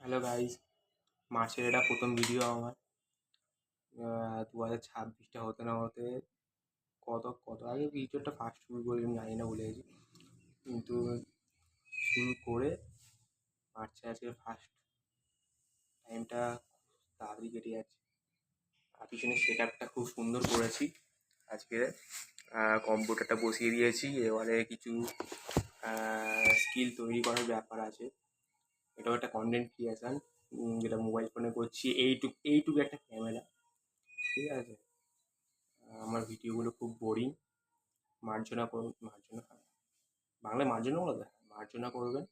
Hello guys, মার্চের এটা প্রথম ভিডিও আমার। 2026টা হতে না হতে কত কত আগে ভিডিওটা ফার্স্ট শুরু করি আমি জানি না, ভুলে গেছি। কিন্তু শুরু করে মার্চে আজকে ফার্স্ট টাইমটা তাড়াতাড়ি কেটে যাচ্ছে। আর পিছনে সেট আপটা খুব সুন্দর করেছি আজকে। কম্পিউটারটা বসিয়ে দিয়েছি, এবারে কিছু স্কিল তৈরি করার ব্যাপার আছে। এটাও একটা কন্টেন্ট ক্রিয়েশন, যেটা মোবাইল ফোনে করছি। এইটুকু একটা ক্যামেরা, ঠিক আছে। আমার ভিডিওগুলো খুব বোরিং। মার্জনা করুন, মার্জনা বাংলায় মার্জনা বলা যায়, মার্জনা করবেন।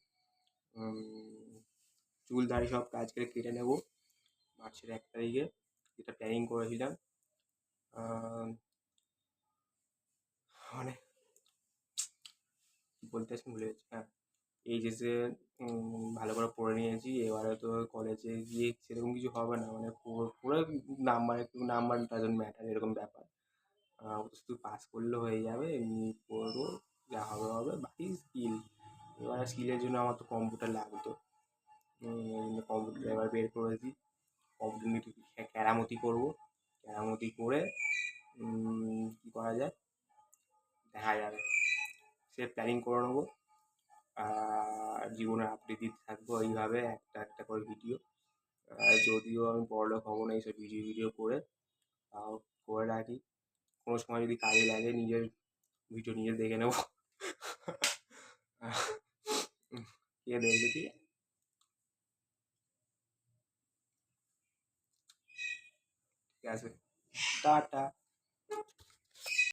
চুল দাড়ি সব কাজ করে কেটে নেবো মার্চের 1 তারিখে, যেটা প্ল্যানিং করেছিলাম। মানে কী বলতে আসছি ভুলে গেছি। হ্যাঁ, এই যে ভালো করে পড়ে নিয়েছি, এবারে তো কলেজে গিয়ে সেরকম কিছু হবে না, মানে পুরো নাম্বার ডাজন্ট ম্যাটার, এরকম ব্যাপার। শুধু পাস করলে হয়ে যাবে, এমনি পড়বো, যা হবে হবে। বাকি স্কিল, এবার স্কিলের জন্য আমার তো কম্পিউটার লাগতো। কম্পিউটার এবার বের করেছি। কম্পিউটার নিয়ে একটু কেরামতি করবো। কেরামতি করে কী করা যায় দেখা যাবে, সে প্ল্যানিং করে নেবো। জীবনের আপডেট দিতে থাকবো এইভাবে, একটা একটা করে ভিডিও। যদিও আমি বড়লোক হবো না এইসব ভিডিও করে, তাও করে রাখি। কোনো সময় যদি কাজে লাগে নিজের ভিডিও নিজে দেখে নেবো। কে দেখবে, ঠিক আছে। টাটা।